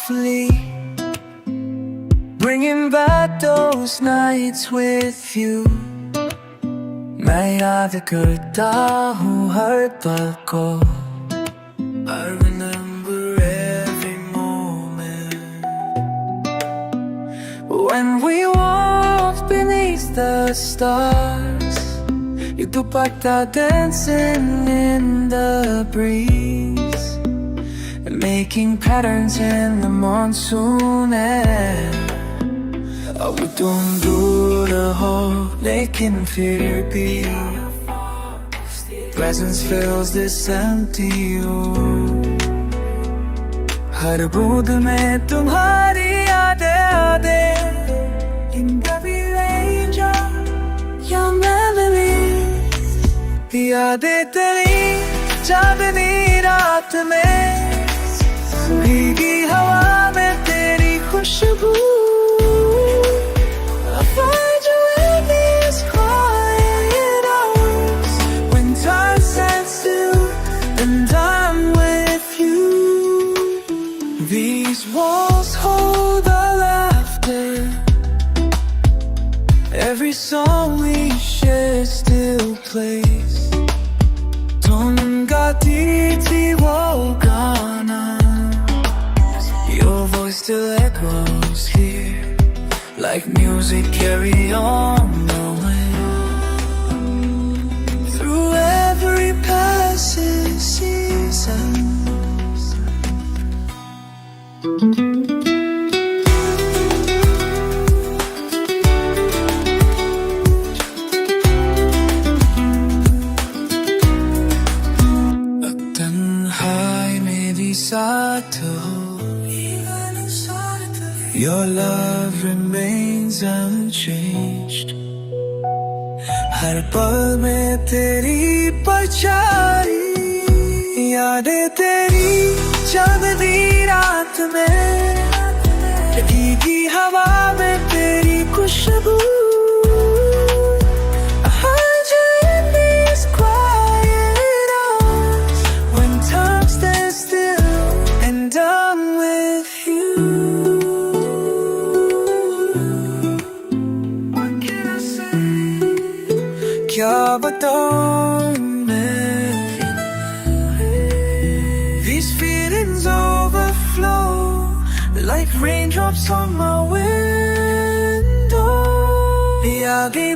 softly, bringing back those nights with you. मैं याद करता हूँ हर पल को. I remember every moment when we walked beneath the stars. Your dupatta dancing in the breeze, making patterns in the monsoon air. अब तुम दूर हो लेकिन फिर भी presence fills this empty room. हर बूंद में तुम्हारी यादें, in every raindrop your memories. यादें तेरी चांदनी रात में, भीगी हवा में तेरी खुशबू. I find you in these quiet hours when time stands still and I'm with you. These walls hold our laughter, every song we share still plays. तुम गाती थी वो गाना, your voice still echoes here like music. Carry on the way through every passing season. तन्हाई में भी साथ हो, your love remains unchanged. हर पल में तेरी परछाई, यादें तेरी चांदनी रात में, भीगी हवा में तेरी खुशबू. I find you in these quiet hours when time stands still and I'm with you. क्या बताऊं मैं, these feelings overflow like raindrops on my window. यादें